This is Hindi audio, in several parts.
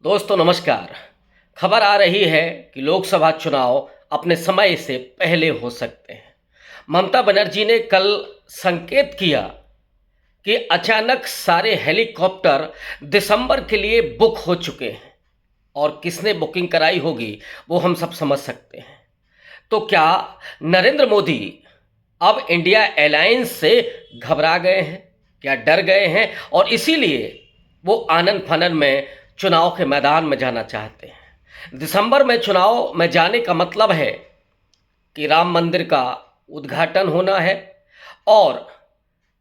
दोस्तों नमस्कार। खबर आ रही है कि लोकसभा चुनाव अपने समय से पहले हो सकते हैं। ममता बनर्जी ने कल संकेत किया कि अचानक सारे हेलीकॉप्टर दिसंबर के लिए बुक हो चुके हैं और किसने बुकिंग कराई होगी वो हम सब समझ सकते हैं। तो क्या नरेंद्र मोदी अब इंडिया अलायंस से घबरा गए हैं, क्या डर गए हैं और इसीलिए वो आनन फानन में चुनाव के मैदान में जाना चाहते हैं? दिसंबर में चुनाव में जाने का मतलब है कि राम मंदिर का उद्घाटन होना है और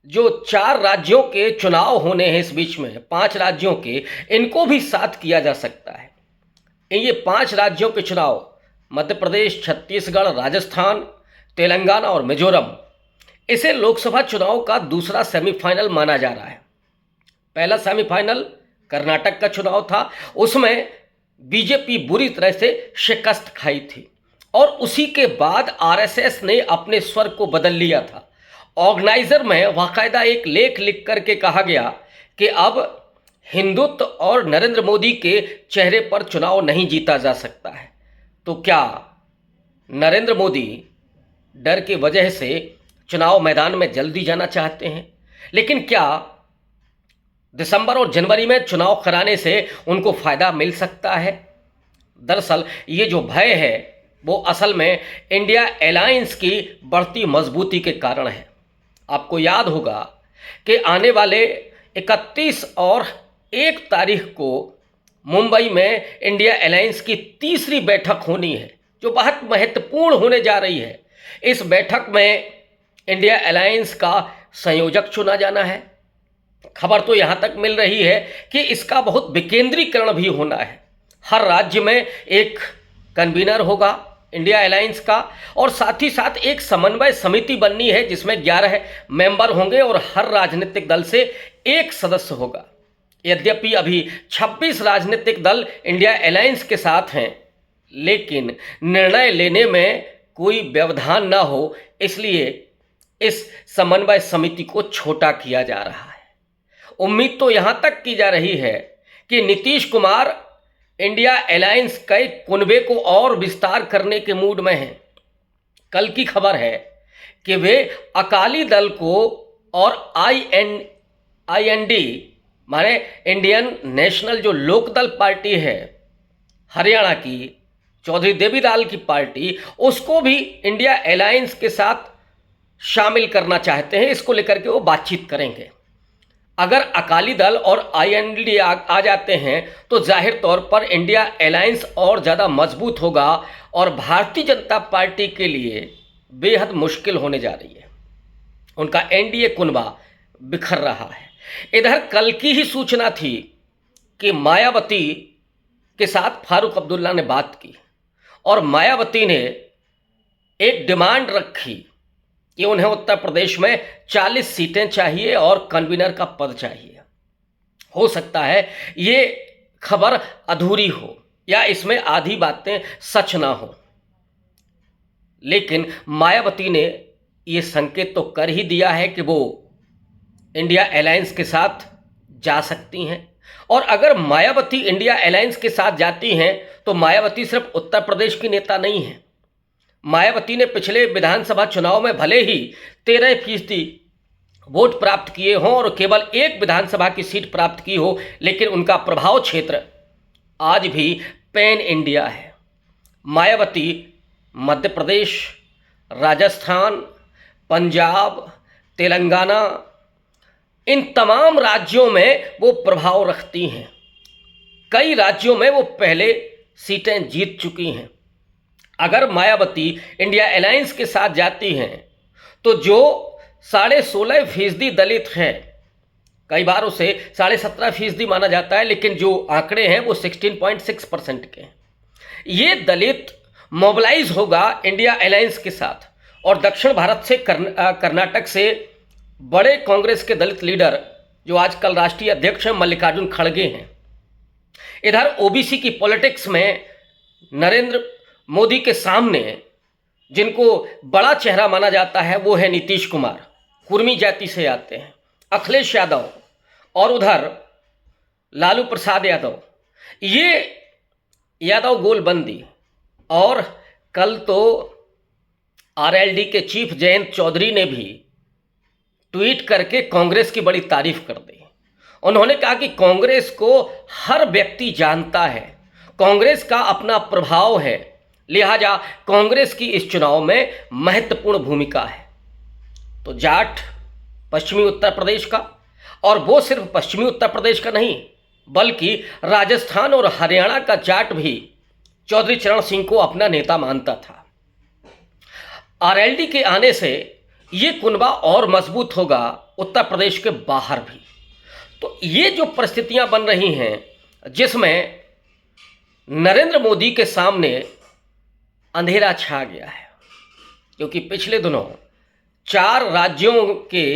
जो 4 राज्यों के चुनाव होने हैं इस बीच में, 5 राज्यों के, इनको भी साथ किया जा सकता है। ये 5 राज्यों के चुनाव मध्य प्रदेश, छत्तीसगढ़, राजस्थान, तेलंगाना और मिजोरम, इसे लोकसभा चुनाव का दूसरा सेमीफाइनल माना जा रहा है। पहला सेमीफाइनल कर्नाटक का चुनाव था, उसमें बीजेपी बुरी तरह से शिकस्त खाई थी और उसी के बाद आरएसएस ने अपने स्वर को बदल लिया था। ऑर्गेनाइजर में बाकायदा एक लेख लिख करके कहा गया कि अब हिंदुत्व और नरेंद्र मोदी के चेहरे पर चुनाव नहीं जीता जा सकता है। तो क्या नरेंद्र मोदी डर की वजह से चुनाव मैदान में जल्दी जाना चाहते हैं? लेकिन क्या दिसंबर और जनवरी में चुनाव कराने से उनको फायदा मिल सकता है? दरअसल ये जो भय है वो असल में इंडिया अलायंस की बढ़ती मजबूती के कारण है। आपको याद होगा कि आने वाले 31 और 1 तारीख को मुंबई में इंडिया अलायंस की तीसरी बैठक होनी है, जो बहुत महत्वपूर्ण होने जा रही है। इस बैठक में इंडिया अलायंस का संयोजक चुना जाना है। खबर तो यहाँ तक मिल रही है कि इसका बहुत विकेंद्रीकरण भी होना है। हर राज्य में एक कन्वीनर होगा इंडिया अलायंस का और साथ ही साथ एक समन्वय समिति बननी है जिसमें 11 मेंबर होंगे और हर राजनीतिक दल से एक सदस्य होगा। यद्यपि अभी 26 राजनीतिक दल इंडिया अलायंस के साथ हैं, लेकिन निर्णय लेने में कोई व्यवधान ना हो, इसलिए इस समन्वय समिति को छोटा किया जा रहा है। उम्मीद तो यहां तक की जा रही है कि नीतीश कुमार इंडिया अलायंस के कुनबे को और विस्तार करने के मूड में हैं। कल की खबर है कि वे अकाली दल को और आईएनडी माने इंडियन नेशनल जो लोकदल पार्टी है हरियाणा की, चौधरी देवीलाल की पार्टी, उसको भी इंडिया अलायंस के साथ शामिल करना चाहते हैं। इसको लेकर के वो बातचीत करेंगे। अगर अकाली दल और आईएनडी आ जाते हैं तो जाहिर तौर पर इंडिया अलायंस और ज़्यादा मजबूत होगा और भारतीय जनता पार्टी के लिए बेहद मुश्किल होने जा रही है। उनका एनडीए कुनबा बिखर रहा है। इधर कल की ही सूचना थी कि मायावती के साथ फारूक अब्दुल्ला ने बात की और मायावती ने एक डिमांड रखी कि उन्हें उत्तर प्रदेश में 40 सीटें चाहिए और कन्वीनर का पद चाहिए। हो सकता है ये खबर अधूरी हो या इसमें आधी बातें सच ना हो, लेकिन मायावती ने ये संकेत तो कर ही दिया है कि वो इंडिया अलायंस के साथ जा सकती हैं। और अगर मायावती इंडिया अलायंस के साथ जाती हैं तो मायावती सिर्फ उत्तर प्रदेश की नेता नहीं है। मायावती ने पिछले विधानसभा चुनाव में भले ही 13% वोट प्राप्त किए हों और केवल एक विधानसभा की सीट प्राप्त की हो, लेकिन उनका प्रभाव क्षेत्र आज भी पैन इंडिया है। मायावती मध्य प्रदेश, राजस्थान, पंजाब, तेलंगाना, इन तमाम राज्यों में वो प्रभाव रखती हैं। कई राज्यों में वो पहले सीटें जीत चुकी हैं। अगर मायावती इंडिया अलायंस के साथ जाती हैं तो जो 16.5% दलित हैं, कई बार उसे 17.5% माना जाता है, लेकिन जो आंकड़े हैं वो 16.6% के हैं। ये दलित मोबिलाइज होगा इंडिया अलायंस के साथ और दक्षिण भारत से कर्नाटक से बड़े कांग्रेस के दलित लीडर जो आजकल राष्ट्रीय अध्यक्ष हैं मल्लिकार्जुन खड़गे हैं। इधर ओबीसी की पॉलिटिक्स में नरेंद्र मोदी के सामने जिनको बड़ा चेहरा माना जाता है वो है नीतीश कुमार, कुर्मी जाति से आते हैं, अखिलेश यादव और उधर लालू प्रसाद यादव। ये यादव गोलबंदी, और कल तो आरएलडी के चीफ जयंत चौधरी ने भी ट्वीट करके कांग्रेस की बड़ी तारीफ कर दी। उन्होंने कहा कि कांग्रेस को हर व्यक्ति जानता है, कांग्रेस का अपना प्रभाव है, लिहाजा कांग्रेस की इस चुनाव में महत्वपूर्ण भूमिका है। तो जाट पश्चिमी उत्तर प्रदेश का, और वो सिर्फ पश्चिमी उत्तर प्रदेश का नहीं बल्कि राजस्थान और हरियाणा का जाट भी चौधरी चरण सिंह को अपना नेता मानता था। आरएलडी के आने से ये कुनबा और मजबूत होगा उत्तर प्रदेश के बाहर भी। तो ये जो परिस्थितियां बन रही हैं जिसमें नरेंद्र मोदी के सामने अंधेरा छा गया है, क्योंकि पिछले दिनों 4 राज्यों के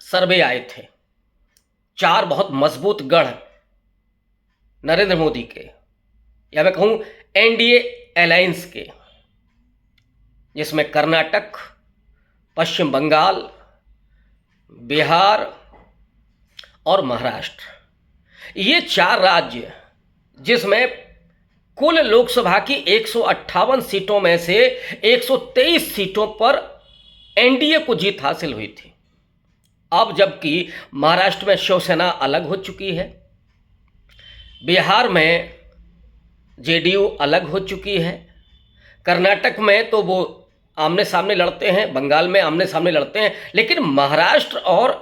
सर्वे आए थे, 4 बहुत मजबूत गढ़ नरेंद्र मोदी के, या मैं कहूं एनडीए अलायंस के, जिसमें कर्नाटक, पश्चिम बंगाल, बिहार और महाराष्ट्र, ये 4 राज्य जिसमें कुल लोकसभा की 158 सीटों में से 123 सीटों पर एनडीए को जीत हासिल हुई थी। अब जबकि महाराष्ट्र में शिवसेना अलग हो चुकी है, बिहार में जेडीयू अलग हो चुकी है, कर्नाटक में तो वो आमने सामने लड़ते हैं, बंगाल में आमने सामने लड़ते हैं, लेकिन महाराष्ट्र और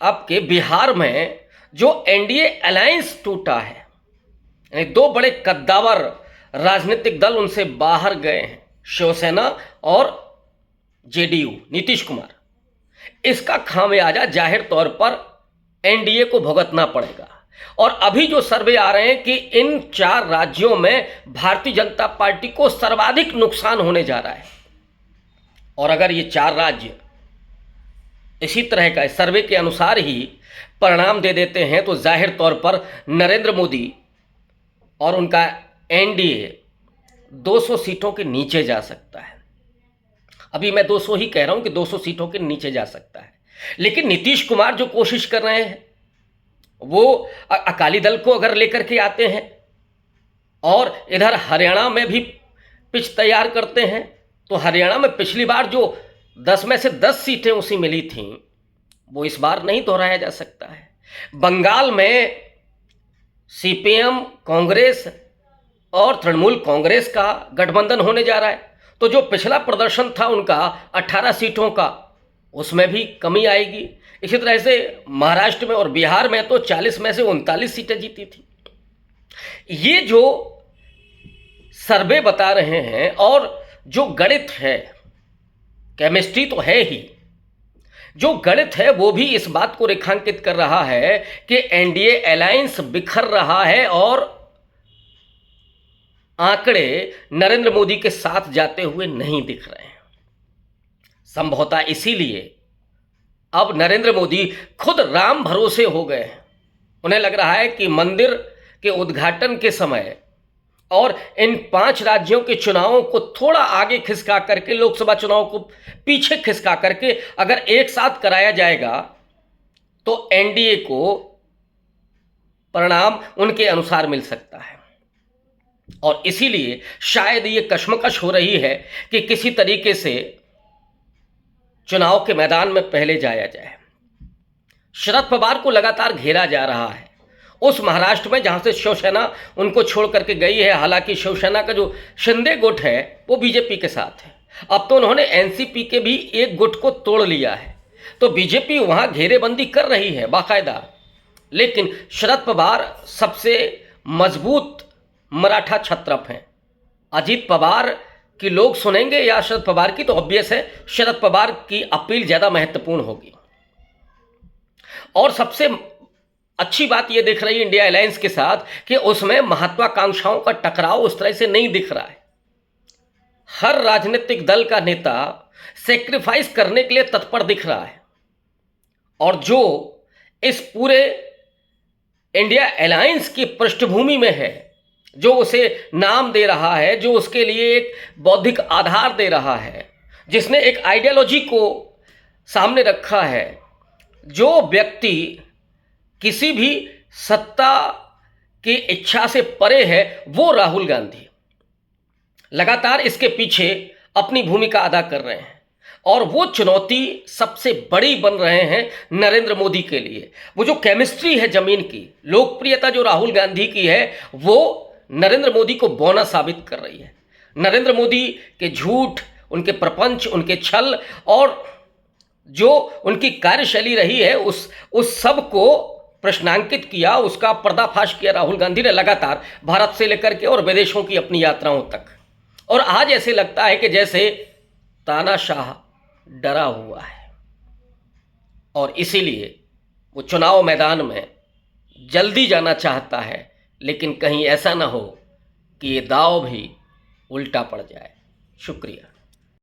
आपके बिहार में जो एनडीए अलायंस टूटा है, यानी 2 बड़े कद्दावर राजनीतिक दल उनसे बाहर गए हैं, शिवसेना और जेडीयू नीतीश कुमार, इसका खामियाजा जाहिर तौर पर एनडीए को भुगतना पड़ेगा। और अभी जो सर्वे आ रहे हैं कि इन 4 राज्यों में भारतीय जनता पार्टी को सर्वाधिक नुकसान होने जा रहा है, और अगर ये 4 राज्य इसी तरह का सर्वे के अनुसार ही परिणाम दे देते हैं तो जाहिर तौर पर नरेंद्र मोदी और उनका एनडीए 200 सीटों के नीचे जा सकता है। अभी मैं 200 ही कह रहा हूं कि 200 सीटों के नीचे जा सकता है, लेकिन नीतीश कुमार जो कोशिश कर रहे हैं वो अकाली दल को अगर लेकर के आते हैं और इधर हरियाणा में भी पिच तैयार करते हैं, तो हरियाणा में पिछली बार जो 10 में से 10 सीटें उसी मिली थीं वो इस बार नहीं दोहराया जा सकता है। बंगाल में सीपीएम, कांग्रेस और तृणमूल कांग्रेस का गठबंधन होने जा रहा है, तो जो पिछला प्रदर्शन था उनका 18 सीटों का, उसमें भी कमी आएगी। इसी तरह से महाराष्ट्र में और बिहार में तो 40 में से 39 सीटें जीती थी। ये जो सर्वे बता रहे हैं और जो गणित है, केमिस्ट्री तो है ही, जो गणित है वो भी इस बात को रेखांकित कर रहा है कि एनडीए अलायंस बिखर रहा है और आंकड़े नरेंद्र मोदी के साथ जाते हुए नहीं दिख रहे हैं। संभवतः इसीलिए अब नरेंद्र मोदी खुद राम भरोसे हो गए हैं। उन्हें लग रहा है कि मंदिर के उद्घाटन के समय और इन 5 राज्यों के चुनावों को थोड़ा आगे खिसका करके, लोकसभा चुनाव को पीछे खिसका करके अगर एक साथ कराया जाएगा तो एनडीए को परिणाम उनके अनुसार मिल सकता है। और इसीलिए शायद ये कश्मकश हो रही है कि किसी तरीके से चुनाव के मैदान में पहले जाया जाए। शरद पवार को लगातार घेरा जा रहा है उस महाराष्ट्र में जहां से शिवसेना उनको छोड़ करके गई है। हालांकि शिवसेना का जो शिंदे गुट है वो बीजेपी के साथ है। अब तो उन्होंने एनसीपी के भी एक गुट को तोड़ लिया है, तो बीजेपी वहां घेरेबंदी कर रही है बाकायदा। लेकिन शरद पवार सबसे मजबूत मराठा छत्रप हैं। अजीत पवार की लोग सुनेंगे या शरद पवार की, तो ऑब्वियस है शरद पवार की अपील ज़्यादा महत्वपूर्ण होगी। और सबसे अच्छी बात यह दिख रही है इंडिया अलायंस के साथ कि उसमें महत्वाकांक्षाओं का टकराव उस तरह से नहीं दिख रहा है। हर राजनीतिक दल का नेता सेक्रीफाइस करने के लिए तत्पर दिख रहा है, और जो इस पूरे इंडिया अलायंस की पृष्ठभूमि में है, जो उसे नाम दे रहा है, जो उसके लिए एक बौद्धिक आधार दे रहा है, जिसने एक आइडियोलॉजी को सामने रखा है, जो व्यक्ति किसी भी सत्ता की इच्छा से परे है वो राहुल गांधी लगातार इसके पीछे अपनी भूमिका अदा कर रहे हैं और वो चुनौती सबसे बड़ी बन रहे हैं नरेंद्र मोदी के लिए। वो जो केमिस्ट्री है जमीन की, लोकप्रियता जो राहुल गांधी की है, वो नरेंद्र मोदी को बौना साबित कर रही है। नरेंद्र मोदी के झूठ, उनके प्रपंच, उनके छल और जो उनकी कार्यशैली रही है, उस सब को प्रश्नांकित किया, उसका पर्दाफाश किया राहुल गांधी ने लगातार, भारत से लेकर के और विदेशों की अपनी यात्राओं तक। और आज ऐसे लगता है कि जैसे तानाशाह डरा हुआ है और इसीलिए वो चुनाव मैदान में जल्दी जाना चाहता है, लेकिन कहीं ऐसा ना हो कि ये दांव भी उल्टा पड़ जाए। शुक्रिया।